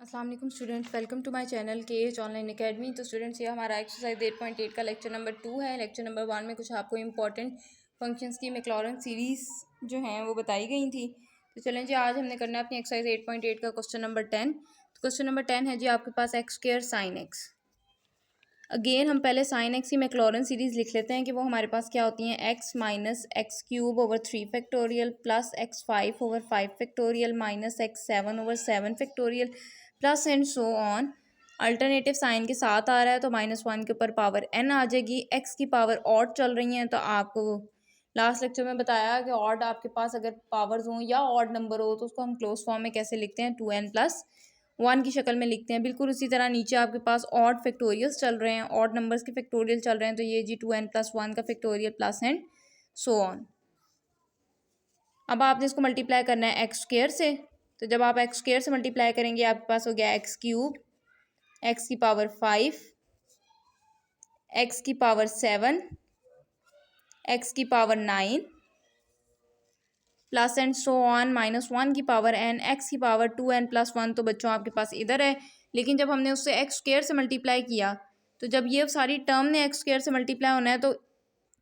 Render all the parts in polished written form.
अस्सलाम वालेकुम students, welcome to my channel KH online academy. तो स्टूडेंट्स, ये हमारा एक्सरसाइज 8.8 का लेक्चर नंबर 2 है। लेक्चर नंबर 1 में कुछ आपको इंपॉर्टेंट फंक्शंस की मैक्लॉरेन सीरीज़ जो हैं वो बताई गई थी। तो चलें जी, आज हमने करना है अपनी एक्सरसाइज 8.8 का क्वेश्चन नंबर 10। तो क्वेश्चन नंबर 10 है जी आपके पास x square sine x. Again हम पहले साइन एक्स की मैक्लॉरेन सीरीज़ लिख लेते हैं कि वो हमारे पास क्या होती हैं। X minus x cube over 3 factorial plus x 5 over 5 factorial minus x 7 over 7 factorial plus and so on. Alternative sign के साथ आ रहा है तो -1 के ऊपर पावर n आ जाएगी। एक्स की पावर ऑड चल रही हैं तो आपको लास्ट लेक्चर में बताया कि ऑड आपके पास अगर पावर्स हों या ऑड नंबर हो तो उसको हम क्लोज फॉर्म में कैसे लिखते हैं, 2n+1 की शक्ल में लिखते हैं। बिल्कुल उसी तरह नीचे आपके पास ऑड फैक्टोरियल्स चल रहे हैं, ऑड नंबर्स के फैक्टोरियल चल रहे हैं तो ये जी 2n+1 का factorial plus and so on. अब आपने इसको मल्टीप्लाई करना है एक्स स्क्वायर से। तो जब आप एक्स स्क्वायर से मल्टीप्लाई करेंगे आपके पास हो गया एक्स क्यूब, एक्स की पावर 5, एक्स की पावर 7, एक्स की power 9 plus and so on -1 की पावर n, एक्स की पावर 2n+1। तो बच्चों आपके पास इधर है, लेकिन जब हमने उससे एक्स स्क्वायर से मल्टीप्लाई किया तो जब ये सारी टर्म ने एक्स स्क्वायर से मल्टीप्लाई होना है तो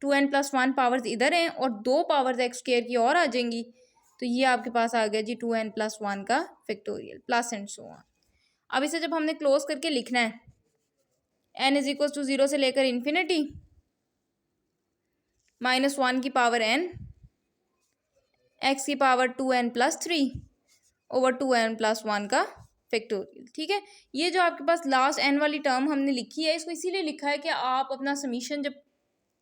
2n+1 पावर्स इधर हैं और 2 पावर्स एक्स स्क्वायर की और आ जाएंगी। तो ये आपके पास आ गया जी 2n+1 का factorial plus and so on. अब इसे जब हमने क्लोज करके लिखना है n=0 से लेकर इन्फिनिटी -1 की पावर n, एक्स की पावर 2n+3 ओवर 2n+1 का फैक्टोरियल। ठीक है, ये जो आपके पास लास्ट n वाली टर्म हमने लिखी है इसको इसीलिए लिखा है कि आप अपना समीशन जब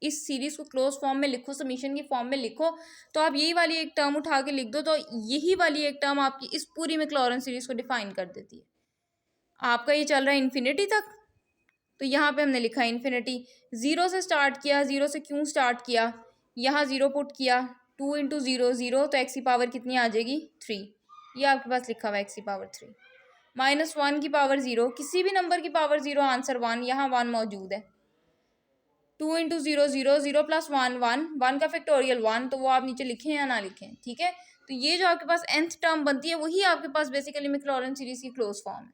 इस सीरीज को क्लोज फॉर्म में लिखो, समीशन की फॉर्म में लिखो, तो आप यही वाली एक टर्म उठा के लिख दो तो यही वाली एक टर्म आपकी इस पूरी मैक्लॉरेन सीरीज को डिफाइन कर देती है। आपका ये चल रहा है इन्फिनिटी तक, तो यहाँ पे हमने लिखा है इन्फिनिटी। 0 से स्टार्ट किया, 0 से क्यों स्टार्ट किया, यहाँ 0 पुट किया, 2 × 0 0, तो एक्स की पावर कितनी आ जाएगी 3। ये आपके पास लिखा हुआ है एक्स की पावर 3। -1 की पावर 0, किसी भी नंबर की पावर 0, आंसर 1, यहाँ 1 मौजूद है। 2 × 0 0, 0 + 1 1, 1 का फैक्टोरियल 1, तो वो आप नीचे लिखें या ना लिखें। ठीक है, तो ये जो आपके पास nth टर्म बनती है वही आपके पास बेसिकली मैक्लॉरेन सीरीज की क्लोज फॉर्म है।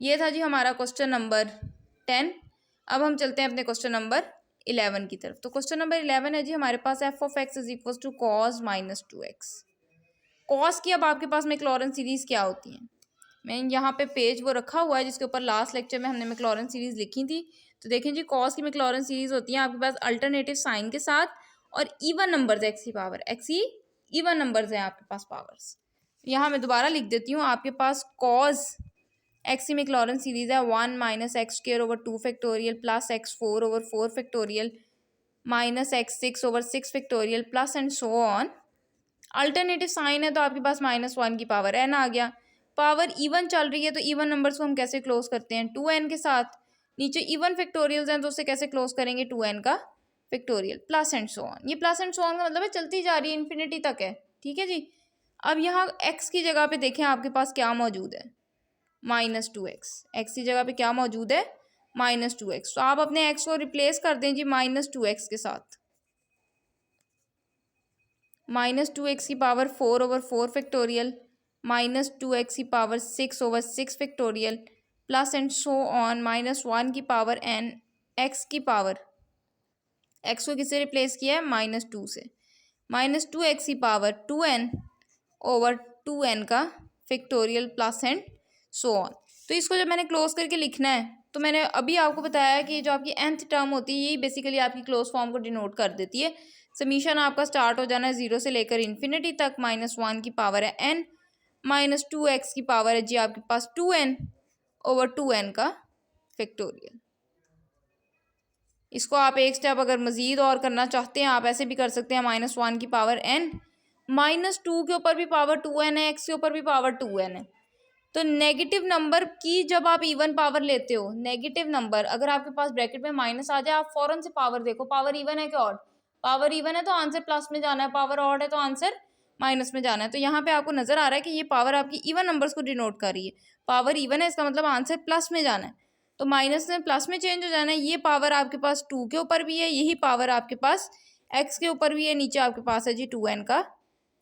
ये था जी हमारा क्वेश्चन नंबर 10। अब हम चलते हैं अपने क्वेश्चन नंबर 11 की तरफ। तो क्वेश्चन नंबर 11 है जी हमारे पास f(x) = cos -2x। कॉस की अब आपके पास मैक्लॉरेन सीरीज क्या होती हैं, मैं यहाँ पे पेज वो रखा हुआ है जिसके ऊपर लास्ट लेक्चर में हमने मैक्लॉरेन सीरीज लिखी थी। तो देखें जी, कॉस की मैक्लॉरेन सीरीज होती है आपके पास अल्टरनेटिव साइन के साथ और इवन नंबर्स, एक्स की पावर एक्स ही इवन नंबर्स हैं आपके पास पावर्स। यहाँ मैं दोबारा लिख देती हूँ, आपके पास कॉस एक्स की मैक्लॉरेन सीरीज है 1 - x² over 2 factorial plus x4 over 4 factorial minus x6 over 6 factorial plus and so on. Alternative sign है तो आपके पास -1 की पावर n आ गया। पावर इवन चल रही है तो इवन नंबर्स को हम कैसे क्लोज करते हैं, 2n के साथ। नीचे इवन फैक्टोरियल्स हैं तो उससे कैसे क्लोज करेंगे, 2n का factorial plus and so on. ये प्लस एंड सो ऑन का मतलब है चलती जा रही है, इन्फिनिटी तक है। ठीक है जी, अब यहाँ x की जगह पे देखें आपके पास क्या मौजूद है, -2x। एक्स की जगह पे क्या मौजूद है, -2x। तो आप अपने x को रिप्लेस कर दें जी -2x के साथ। -2x की पावर 4 ओवर 4 फैक्टोरियल -2x की power 6 over 6 factorial plus and so on -1 की पावर n, x की पावर, x को किससे रिप्लेस किया है, -2 से, -2x की पावर 2n ओवर 2n का factorial plus and so on. तो इसको जब मैंने क्लोज करके लिखना है तो मैंने अभी आपको बताया कि जो आपकी nth टर्म होती है यही बेसिकली आपकी क्लोज फॉर्म को डिनोट कर देती है। समीशन आपका स्टार्ट हो जाना है 0 से लेकर इन्फिनिटी तक, -1 की पावर है n, -2x की पावर है जी आपके पास 2n ओवर 2n का फैक्टोरियल। इसको आप एक स्टेप अगर मज़ीद और करना चाहते हैं आप ऐसे भी कर सकते हैं, -1 की पावर n, -2 के ऊपर भी पावर 2n है, x के ऊपर भी पावर 2n है। तो नेगेटिव नंबर की जब आप इवन पावर लेते हो, नेगेटिव नंबर अगर आपके पास ब्रैकेट में माइनस आ जाए आप फौरन से पावर देखो, पावर इवन है कि ऑड। पावर इवन है तो आंसर प्लस में जाना है, पावर ऑड है तो आंसर माइनस में जाना है। तो यहाँ पे आपको नजर आ रहा है कि ये पावर आपकी इवन नंबर्स को डिनोट कर रही है। पावर इवन है इसका मतलब आंसर प्लस में जाना है, तो माइनस में प्लस में चेंज हो जाना है। ये पावर आपके पास 2 के ऊपर भी है, यही पावर आपके पास x के ऊपर भी है, नीचे आपके पास है जी 2n का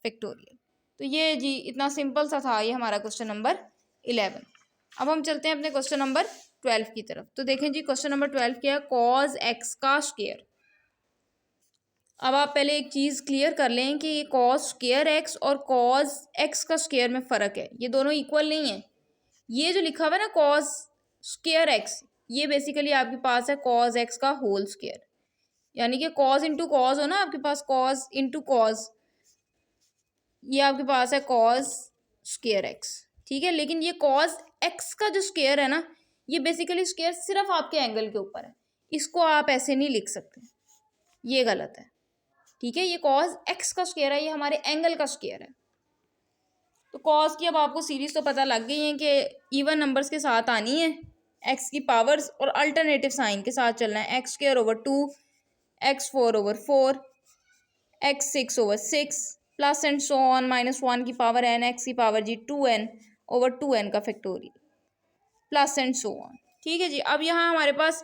फैक्टोरियल। तो ये जी इतना सिंपल सा था ये हमारा क्वेश्चन नंबर 11। अब हम चलते हैं अपने क्वेश्चन नंबर 12 की तरफ। तो देखें जी क्वेश्चन नंबर 12 क्या है, कॉज एक्स का स्क्वायर। अब आप पहले एक चीज़ क्लियर कर लें कि ये कॉज स्क्वायर एक्स और कॉज एक्स का स्क्वायर में फ़र्क है, ये दोनों इक्वल नहीं है। ये जो लिखा हुआ है ना कॉज स्क्वायर एक्स, ये बेसिकली आपके पास है कॉज एक्स का होल स्क्वायर, यानी कि कॉज इंटू कॉज हो ना आपके पास, कॉज इंटू कॉज, ये आपके पास है कॉज स्क्वायर एक्स, ठीक है। लेकिन ये कॉज एक्स का जो स्क्वायर है ना, ये बेसिकली स्क्वायर सिर्फ आपके एंगल के ऊपर है, इसको आप ऐसे नहीं लिख सकते, ये गलत है, ठीक है। ये कॉज एक्स का स्क्वायर है, ये हमारे एंगल का स्क्वायर है। तो कॉज की अब आपको सीरीज तो पता लग गई है कि इवन नंबर्स के साथ आनी है, एक्स की पावर्स और अल्टरनेटिव साइन के साथ चलना है। X square over 2, x 4 over 4, x 6 over 6 plus and so on -1 की पावर n, एक्स की पावर जी 2n ओवर 2n का factorial plus and so on, ठीक है जी। अब यहाँ हमारे पास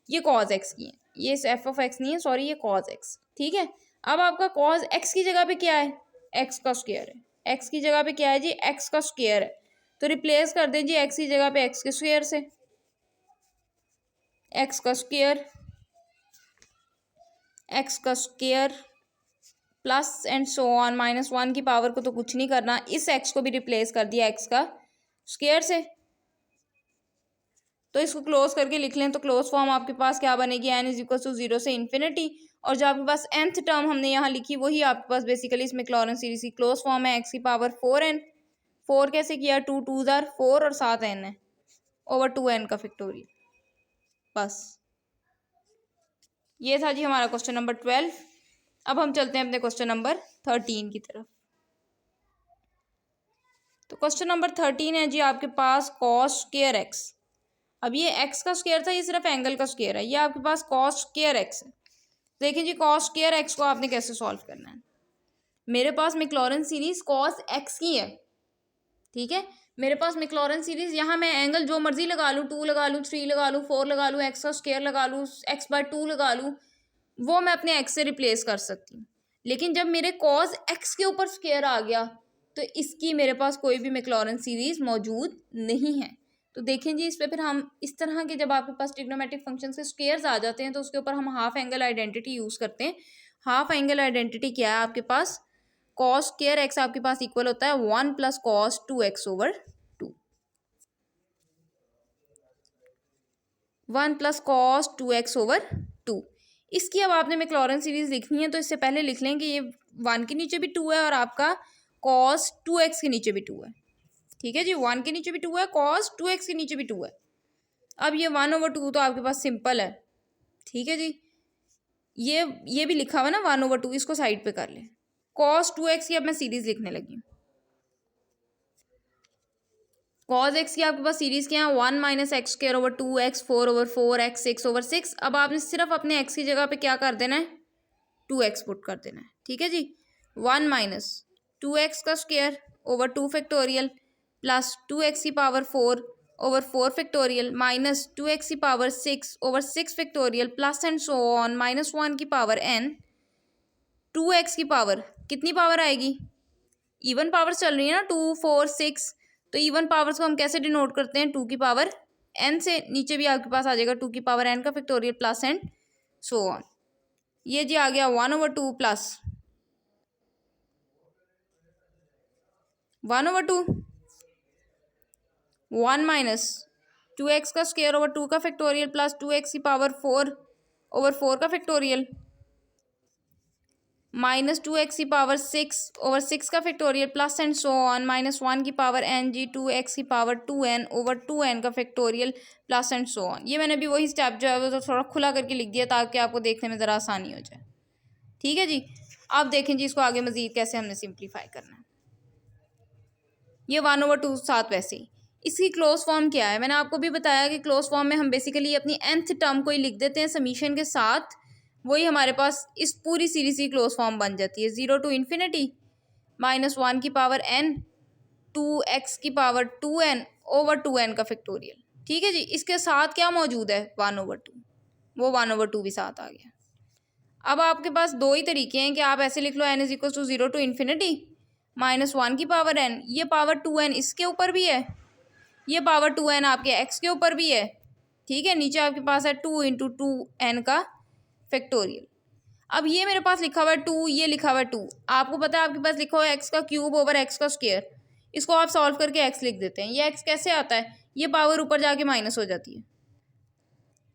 ये कॉज एक्स की है, ये एफ ऑफ एक्स नहीं है, सॉरी, ये कॉज एक्स, ठीक है। अब आपका कॉज एक्स की जगह पे क्या है, एक्स का स्क्वायर है। एक्स की जगह पे क्या है जी, एक्स का स्क्वायर है। तो रिप्लेस कर दें जी एक्स की जगह पे एक्स के स्क्वायर से, एक्स का स्क्वायर, एक्स का square plus and so on -1 की पावर को तो कुछ नहीं करना, इस एक्स को भी रिप्लेस कर दिया एक्स का स्क्वायर से। तो इसको क्लोज करके लिख लें तो क्लोज फॉर्म आपके पास क्या बनेगी, n इज इक्वल टू 0 से इन्फिनिटी, और जो आपके पास nth टर्म हमने यहाँ लिखी वही आपके पास बेसिकली इस मैक्लॉरेन सीरीज की क्लोज फॉर्म है, x की पावर 4n, 4 कैसे किया, 2 2s are 4 और साथ n है ओवर 2n का फैक्टोरियल। बस ये था जी हमारा क्वेश्चन नंबर 12। अब हम चलते हैं अपने क्वेश्चन नंबर 13 की तरफ। तो क्वेश्चन नंबर 13 है जी आपके पास कॉस स्क्वायर एक्स। अब ये एक्स का स्क्वायर था, ये सिर्फ एंगल का स्क्वायर है, ये आपके पास कॉस स्क्वायर एक्स है। देखिए जी कॉस स्क्वायर एक्स को आपने कैसे सॉल्व करना है। मेरे पास मैक्लॉरेन सीरीज कॉस एक्स की है, ठीक है। मेरे पास मैक्लॉरेन सीरीज, यहाँ मैं एंगल जो मर्जी लगा लूँ, 2 लगा लूँ, 3 लगा लूँ, 4 लगा लूँ, एक्स का स्क्वायर लगा लूँ, x/2 लगा लूँ, वो मैं अपने एक्स से रिप्लेस कर सकती हूँ। लेकिन जब मेरे कॉज एक्स के ऊपर स्क्वायर आ गया तो इसकी मेरे पास कोई भी मैक्लॉरेन सीरीज मौजूद नहीं है। तो देखें जी इस पे फिर हम इस तरह के, जब आपके पास ट्रिग्नोमेट्रिक फंक्शन के स्क्वायर्स आ जाते हैं तो उसके ऊपर हम हाफ एंगल आइडेंटिटी यूज़ करते हैं। हाफ एंगल आइडेंटिटी क्या है आपके पास, कॉस स्क्वायर एक्स आपके पास इक्वल होता है 1 + cos 2x over 2, 1 + cos 2x over 2। इसकी अब आपने मैक्लॉरेन सीरीज लिखनी है तो इससे पहले लिख लें कि ये 1 के नीचे भी 2 है और आपका cos 2x के नीचे भी 2 है, ठीक है जी। 1 के नीचे भी 2 है, cos 2x के नीचे भी 2 है। अब ये 1 ओवर 2 तो आपके पास सिंपल है, ठीक है जी। ये भी लिखा हुआ ना 1 ओवर 2, इसको साइड पे कर लें। cos 2x की अब मैं सीरीज लिखने लगी हूँ। cos x की आपके पास सीरीज क्या है, 1 - x² over 2, x 4 over 4, x 6 over 6। अब आपने सिर्फ अपने x की जगह पे क्या कर देना है, 2x पुट कर देना है, ठीक है जी। 1 - 2x का square over 2 factorial plus 2x की power 4 over 4 factorial minus 2x की power 6 over 6 factorial plus and so on -1 की पावर n। 2x की पावर कितनी पावर आएगी, इवन पावर चल रही है ना, 2 4 6, तो इवन पावर्स को हम कैसे डिनोट करते हैं, 2 की पावर n से। नीचे भी आपके पास आ जाएगा 2 की पावर n का factorial plus and so on. ये जी आ गया 1 over 2 plus 1 over 2, 1 minus 2x का स्क्वायर ओवर 2 का फैक्टोरियल प्लस 2x की पावर 4 ओवर 4 का फैक्टोरियल माइनस 2x की पावर 6 ओवर 6 का factorial plus and so on -1 की पावर n जी 2x की पावर 2n ओवर 2n का factorial plus and so on. ये मैंने भी वही स्टेप जो है वो तो थोड़ा खुला करके लिख दिया ताकि आपको देखने में ज़रा आसानी हो जाए, ठीक है जी। अब देखें जी इसको आगे मज़ीद कैसे हमने सिंप्लीफाई करना है। ये 1 ओवर 2 साथ वैसे ही। इसकी क्लोज फॉर्म क्या है, मैंने आपको भी बताया कि क्लोज फॉर्म में हम बेसिकली अपनी nth टर्म को ही लिख देते हैं समीशन के साथ, वही हमारे पास इस पूरी सीरीज की क्लोज फॉर्म बन जाती है। 0 to इन्फिनिटी -1 की पावर n 2x की पावर 2n ओवर 2n का फैक्टोरियल, ठीक है जी। इसके साथ क्या मौजूद है, 1 ओवर 2, वो 1 ओवर 2 भी साथ आ गया। अब आपके पास दो ही तरीके हैं कि आप ऐसे लिख लो n is equal to 0 to infinity -1 की पावर n, ये पावर 2n इसके ऊपर भी है ये पावर 2n आपके x के ऊपर भी है, ठीक है। नीचे आपके पास है 2 इंटू 2n का फैक्टोरियल। अब ये मेरे पास लिखा हुआ है 2, ये लिखा हुआ है 2। आपको पता है आपके पास लिखा हुआ है x का क्यूब ओवर x का स्क्वायर। इसको आप सॉल्व करके x लिख देते हैं। ये x कैसे आता है, ये पावर ऊपर जाके माइनस हो जाती है।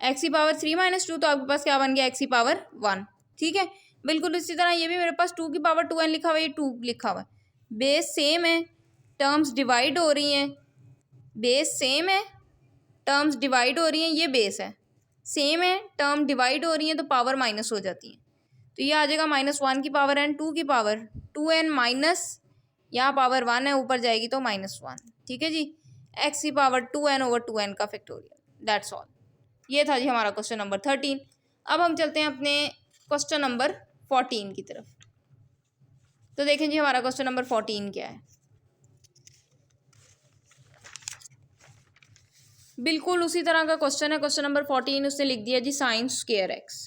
x की पावर 3 माइनस 2, तो आपके पास क्या बन गया, x की पावर 1, ठीक है। बिल्कुल इसी तरह ये भी मेरे पास 2 की पावर 2n लिखा हुआ है, ये 2 लिखा हुआ है। बेस सेम है, टर्म्स डिवाइड हो रही हैं, बेस सेम है, टर्म्स डिवाइड हो रही हैं, ये बेस है, सेम है, टर्म डिवाइड हो रही हैं, तो पावर माइनस हो जाती है। तो ये आ जाएगा -1 की पावर n, 2 की पावर 2n माइनस, यहाँ पावर 1 है, ऊपर जाएगी तो -1, ठीक है जी। x की पावर 2n ओवर 2n का फैक्टोरियल, दैट्स ऑल। ये था जी हमारा क्वेश्चन नंबर 13। अब हम चलते हैं अपने क्वेश्चन नंबर 14 की तरफ। तो देखें जी हमारा क्वेश्चन नंबर 14 क्या है। बिल्कुल उसी तरह का क्वेश्चन है, क्वेश्चन नंबर 14। उसने लिख दिया जी sine square x,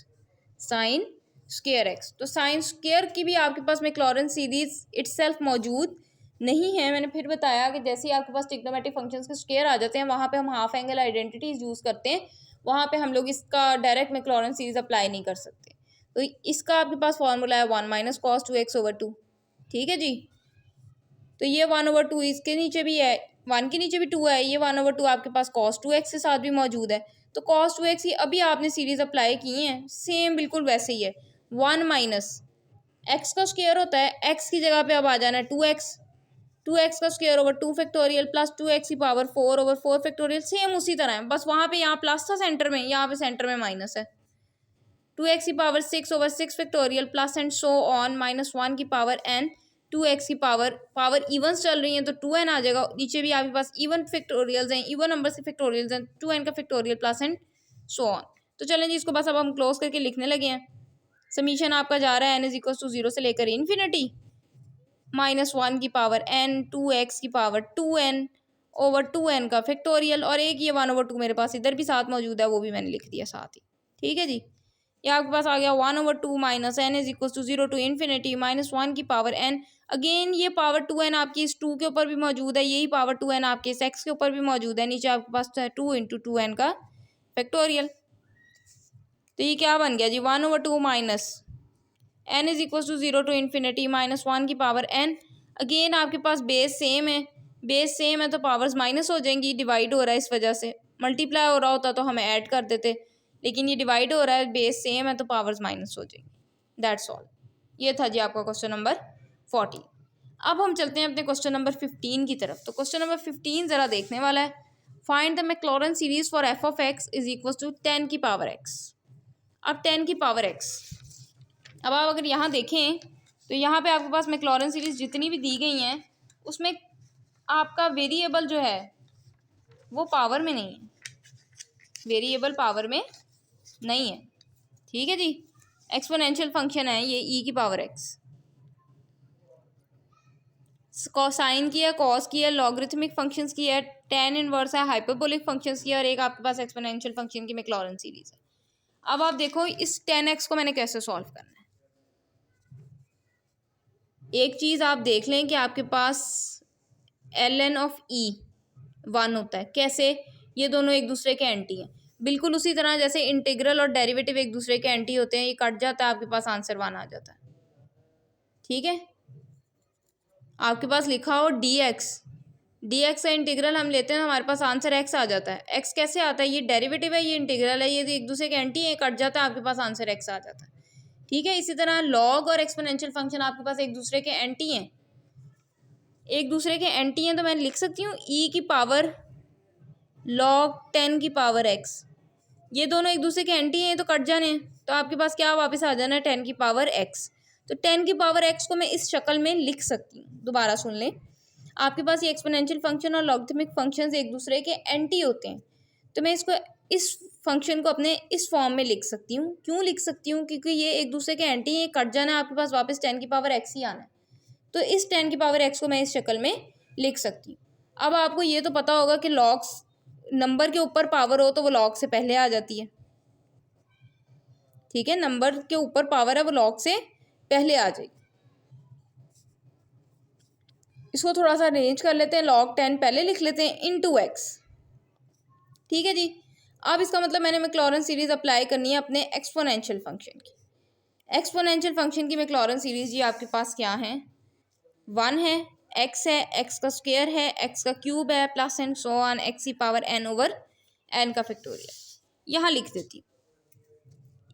sine square x. तो साइन स्क्वायर की भी आपके पास मैक्लॉरेंस सीरीज इटसेल्फ मौजूद नहीं है। मैंने फिर बताया कि जैसे ही आपके पास ट्रिग्नोमेट्रिक फंक्शंस के स्क्वायर आ जाते हैं, वहाँ पे हम हाफ एंगल आइडेंटिटीज यूज़ करते हैं, वहाँ पे हम लोग इसका डायरेक्ट मैक्लॉरेंस सीरीज अप्लाई नहीं कर सकते। तो इसका आपके पास फॉर्मूला है 1 माइनस कॉस 2x ओवर 2, ठीक है जी। तो ये 1/2 इसके नीचे भी है, 1 के नीचे भी 2 है, ये 1/2 आपके पास cos 2x के साथ भी मौजूद है। तो cos 2x ही अभी आपने सीरीज अप्लाई की है, सेम बिल्कुल वैसे ही है। 1 माइनस एक्स का स्क्वायर होता है, एक्स की जगह पे अब आ जाना है 2x, 2x का square over 2 factorial plus 2x की पावर 4 ओवर 4 फैक्टोरियल, सेम उसी तरह है, बस वहाँ पे यहाँ प्लस था सेंटर में, यहाँ पे सेंटर में माइनस है। 2x की power 6 over 6 factorial plus and so on -1 की पावर n, 2x की पावर इवन्स चल रही हैं तो 2n आ जाएगा। नीचे भी आपके पास इवन फैक्टोरियल्स हैं, इवन नंबर्स के फैक्टोरियल्स हैं, 2n का factorial plus and so on. तो चलें जी, इसको बस अब हम क्लोज करके लिखने लगे हैं। समीशन आपका जा रहा है n = 0 से लेकर इन्फिनिटी, -1 की पावर n, 2x की पावर 2n ओवर 2n का फैक्टोरियल, और एक ये 1/2 मेरे पास इधर भी साथ मौजूद है, वो भी मैंने लिख दिया साथ ही, ठीक है जी। ये आपके पास आ गया 1/2 माइनस n = 0 टू इन्फिनिटी -1 की पावर n। अगेन ये पावर 2n आपकी इस 2 के ऊपर भी मौजूद है, यही पावर 2n आपके इस x के ऊपर भी मौजूद है। नीचे आपके पास 2 इंटू 2n का फैक्टोरियल। तो ये क्या बन गया जी, 1/2 माइनस n = 0 टू इन्फिनिटी -1 की पावर n। अगेन आपके पास बेस सेम है, बेस सेम है तो पावर्स माइनस हो जाएंगी, डिवाइड हो रहा है इस वजह से। मल्टीप्लाई हो रहा होता तो हम ऐड कर देते, लेकिन ये डिवाइड हो रहा है, बेस सेम है तो पावर्स माइनस हो जाएंगी, दैट्स ऑल। ये था जी आपका क्वेश्चन नंबर 14। अब हम चलते हैं अपने क्वेश्चन नंबर 15 की तरफ। तो क्वेश्चन नंबर 15 ज़रा देखने वाला है। Find the Maclaurin's series for f of x = 10 की पावर x। अब 10 की पावर x, अब आप अगर यहाँ देखें तो यहाँ पे आपके पास मैक्लॉरेंस सीरीज जितनी भी दी गई हैं, उसमें आपका वेरिएबल जो है वो पावर में नहीं है, वेरिएबल पावर में नहीं है, ठीक है जी। एक्सपोनेंशियल फंक्शन है ये e की पावर x, साइन की है, कॉस की है, लॉगरिथमिक फंक्शंस की है, tan इनवर्स है, हाइपरबोलिक फंक्शंस की है, और एक आपके पास एक्सपोनेंशियल फंक्शन की मैक्लॉरेंस सीरीज है। अब आप देखो इस 10x को मैंने कैसे सॉल्व करना है। एक चीज़ आप देख लें कि आपके पास ln ऑफ e 1 होता है, कैसे, ये दोनों एक दूसरे के एंटी हैं, बिल्कुल उसी तरह जैसे इंटीग्रल और डेरिवेटिव एक दूसरे के एंटी होते हैं, ये कट जाता है, आपके पास आंसर 1 आ जाता है, ठीक है। आपके पास लिखा हो dx का इंटीग्रल हम लेते हैं तो हमारे पास आंसर x आ जाता है। x कैसे आता है, ये डेरिवेटिव है, ये इंटीग्रल है, ये एक दूसरे के एंटी है, कट जाता है, आपके पास आंसर x आ जाता है, ठीक है। इसी तरह लॉग और एक्सपोनेंशियल फंक्शन आपके पास एक दूसरे के एंटी हैं, एक दूसरे के एंटी हैं, तो मैं लिख सकती हूँ e की पावर log 10 की पावर x। ये दोनों एक दूसरे के एंटी हैं तो कट जाने हैं, तो आपके पास क्या वापस आ जाना है 10 की पावर x। तो 10 की पावर x को मैं इस शक्ल में लिख सकती हूँ। दोबारा सुन लें, आपके पास ये एक्सपोनेंशियल फंक्शन और लॉगरिथमिक फंक्शंस एक दूसरे के एंटी होते हैं, तो मैं इसको इस फंक्शन को अपने इस फॉर्म में लिख सकती हूँ। क्यों लिख सकती हूँ, क्योंकि ये एक दूसरे के एंटी हैं, कट जाना है, आपके पास वापस 10 की पावर x ही आना है, तो इस 10 की पावर x को मैं इस शक्ल में लिख सकती हूँ। अब आपको ये तो पता होगा कि लॉग्स नंबर के ऊपर पावर हो तो वो लॉग से पहले आ जाती है, ठीक है, नंबर के ऊपर पावर है वो लॉग से पहले आ जाएगी। इसको थोड़ा सा अरेंज कर लेते हैं, log 10 पहले लिख लेते हैं इंटू एक्स। ठीक है जी। अब इसका मतलब मैंने मैक्लॉरेन सीरीज अप्लाई करनी है अपने एक्सपोनेंशियल फंक्शन की। एक्सपोनेंशियल फंक्शन की मैक्लॉरेन सीरीज जी आपके पास क्या है, 1 है, एक्स है, एक्स का स्क्वायर है, एक्स का क्यूब है, plus and so on x की पावर एन ओवर एन का फैक्टोरियल। यहाँ लिख देती हूँ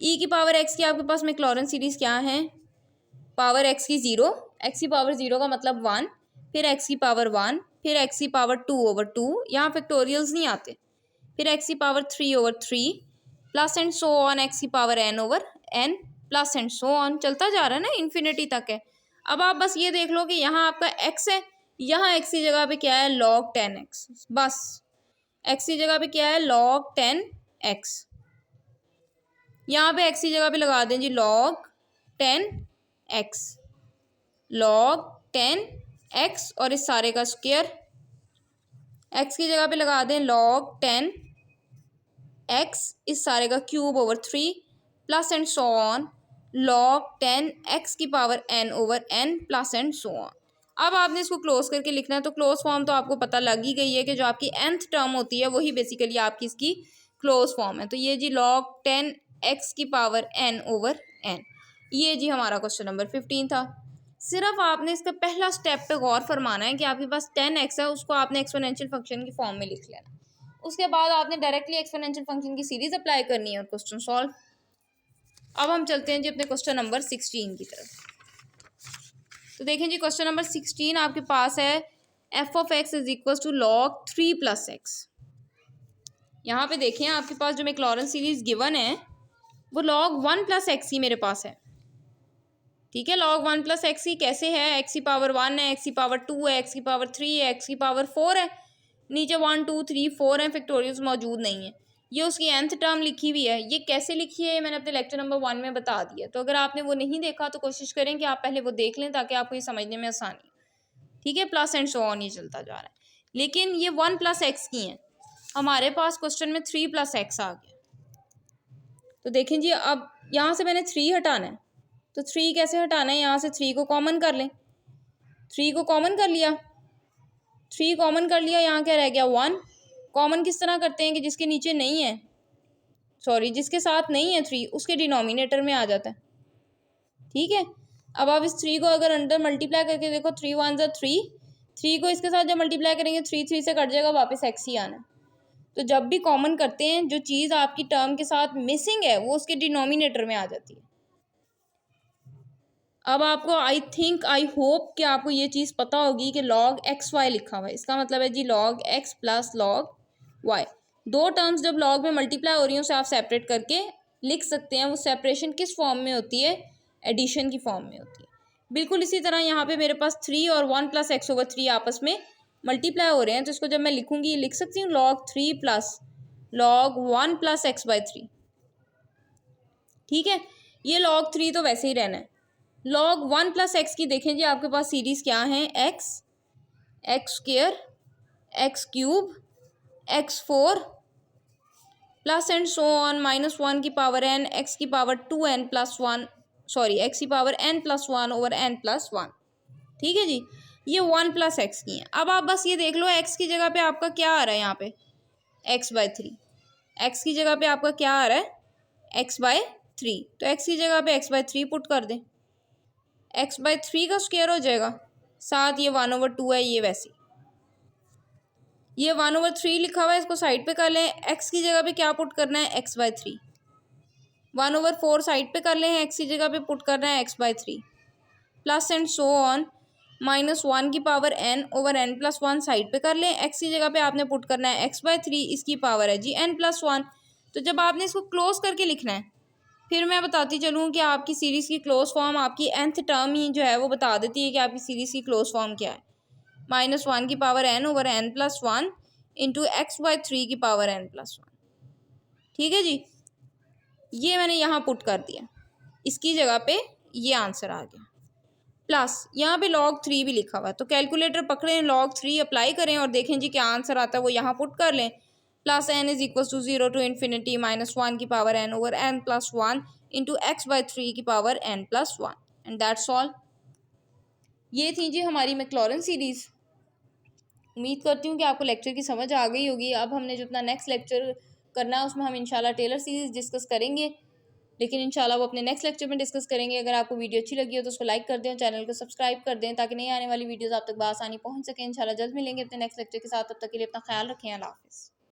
ई की पावर एक्स की आपके पास मैक्लॉरेन सीरीज क्या है, पावर एक्स की 0, एक्स की पावर 0 का मतलब 1, फिर एक्स की पावर 1, फिर एक्स की पावर 2 ओवर 2, यहाँ फैक्टोरियल्स नहीं आते, फिर एक्स की power 3 over 3, plus and so on x की power n over n, plus and so on चलता जा रहा है ना, इन्फिनिटी तक है। अब आप बस ये देख लो कि यहाँ आपका एक्स है, यहाँ एक्स की जगह पे क्या है, log 10x। बस एक्स की जगह पे क्या है, log 10x। यहाँ पे एक्स की जगह पे लगा दें जी log 10x, log 10x और इस सारे का स्क्वायर। एक्स की जगह पे लगा दें log 10x, इस सारे का cube over 3, plus and so on log 10x की power n over n, plus and so on. अब आपने इसको क्लोज करके लिखना है, तो क्लोज फॉर्म तो आपको पता लग ही गई है कि जो आपकी nth टर्म होती है वही बेसिकली आपकी इसकी क्लोज फॉर्म है। तो ये जी log 10x की पावर n ओवर n, ये जी हमारा क्वेश्चन नंबर 15 था। सिर्फ आपने इसका पहला स्टेप पे गौर फरमाना है कि आपके पास 10x है, उसको आपने एक्सपोनेंशियल फंक्शन की फॉर्म में लिख लेना। उसके बाद आपने डायरेक्टली एक्सपोनेंशियल फंक्शन की सीरीज अप्लाई करनी है और क्वेश्चन सॉल्व। अब हम चलते हैं जी अपने क्वेश्चन नंबर 16 की तरफ। तो देखें जी क्वेश्चन नंबर 16 आपके पास है F of x is equal to log 3 plus x. यहाँ पे देखें आपके पास जो मैक्लॉरेन सीरीज गिवन है वो log 1 प्लस एक्स की मेरे पास है। ठीक है, log 1 प्लस एक्स की कैसे है, एक्स की पावर 1 है, एक्स की पावर 2 है, एक्स की पावर 3 है, एक्स की पावर 4 है, नीचे 1 2 3 4 है, फैक्टोरियल्स मौजूद नहीं है। ये उसकी nth टर्म लिखी हुई है। ये कैसे लिखी है मैंने अपने लेक्चर नंबर 1 में बता दिया। तो अगर आपने वो नहीं देखा तो कोशिश करें कि आप पहले वो देख लें ताकि आपको ये समझने में आसानी। ठीक है, प्लस एंड सो ऑन ये चलता जा रहा है, लेकिन ये 1 प्लस एक्स की है। हमारे पास क्वेश्चन में 3 प्लस एक्स आ गया। तो देखें जी अब यहाँ से मैंने 3 हटाना है, तो 3 कैसे हटाना है, यहाँ से 3 को कॉमन कर लें। 3 को कॉमन कर लिया, 3 कॉमन कर लिया, यहाँ क्या रह गया 1। कॉमन किस तरह करते हैं कि जिसके नीचे नहीं है, सॉरी जिसके साथ नहीं है 3 उसके डिनोमिनेटर में आ जाता है। ठीक है, अब आप इस 3 को अगर अंदर मल्टीप्लाई करके देखो, 3 1 ज़ा 3, 3 को इसके साथ जब मल्टीप्लाई करेंगे 3 3 से कट जाएगा, वापस एक्स ही आना है। तो जब भी कॉमन करते हैं जो चीज़ आपकी टर्म के साथ मिसिंग है वो उसके डिनोमिनेटर में आ जाती है। अब आपको आई होप कि आपको ये चीज़ पता होगी कि log एक्स वाई लिखा हुआ है, इसका मतलब है जी log x plus log y। दो टर्म्स जब log में मल्टीप्लाई हो रही हैं उसे आप सेपरेट करके लिख सकते हैं। वो सेपरेशन किस फॉर्म में होती है, एडिशन की फॉर्म में होती है। बिल्कुल इसी तरह यहाँ पे मेरे पास 3 और 1 प्लस एक्स ओवर 3 आपस में मल्टीप्लाई हो रहे हैं, तो इसको जब मैं लिखूंगी लिख सकती हूँ log 3 plus log 1 plus x by 3। ठीक है, ये log 3 तो वैसे ही रहना है। log 1 प्लस एक्स की देखें जी आपके पास सीरीज क्या है, x, x square, x cube, x 4, plus and so on -1 की पावर n, एक्स की power 2n plus 1, sorry x की power n plus 1 over n plus 1। ठीक है जी, ये 1 प्लस एक्स की है। अब आप बस ये देख लो एक्स की जगह पे आपका क्या आ रहा है, यहाँ पे एक्स बाई 3। एक्स की जगह पे आपका क्या आ रहा है, एक्स बाई 3। तो एक्स की जगह पे एक्स बाई 3 पुट कर दें, एक्स बाई 3 का स्क्वायर हो जाएगा, साथ ये 1 ओवर 2 है, ये वैसे ये 1 ओवर 3 लिखा हुआ है, इसको साइड पे कर लें। एक्स की जगह पे क्या पुट करना है, एक्स बाई 3। 1 ओवर 4 साइड पे कर लें, एक्स की जगह पे पुट करना है x by 3, plus and so on -1 की power n over n plus 1 side पे कर लें। एक्स की जगह पे आपने पुट करना है एक्स बाई 3, इसकी पावर है जी n प्लस 1। तो जब आपने इसको क्लोज करके लिखना है, फिर मैं बताती चलूँ कि आपकी सीरीज़ की क्लोज फॉर्म आपकी nth टर्म ही जो है वो बता देती है कि आपकी सीरीज़ की क्लोज फॉर्म क्या है, -1 की power n over n plus 1 into x by 3 की पावर n प्लस 1। ठीक है जी, ये मैंने यहाँ पुट कर दिया, इसकी जगह पे ये आंसर आ गया। प्लस यहाँ पे log 3 भी लिखा हुआ है, तो कैलकुलेटर पकड़ें, log 3 अप्लाई करें और देखें जी क्या आंसर आता है वो यहाँ पुट कर लें। Plus n is equal to 0 to infinity -1 की power n over n plus 1 into x by 3 की power n plus 1, and that's all. ये थी जी हमारी मैक्लॉरेन सीरीज़। उम्मीद करती हूँ कि आपको लेक्चर की समझ आ गई होगी। अब हमने जो अपना नेक्स्ट लेक्चर करना है उसमें हम इंशाल्लाह टेलर सीरीज़ डिस्कस करेंगे, लेकिन इंशाल्लाह वो अपने नेक्स्ट लेक्चर में डिस्कस करेंगे। अगर आपको वीडियो अच्छी लगी हो तो उसको लाइक कर दें और चैनल को सब्सक्राइब कर दें ताकि नई आने वाली वीडियोस आप तक बआसानी पहुंच सकें। इंशाल्लाह जल्द मिलेंगे अपने नेक्स्ट लेक्चर के साथ। तब तक के लिए अपना ख्याल रखें। अल्लाह हाफ़िज़।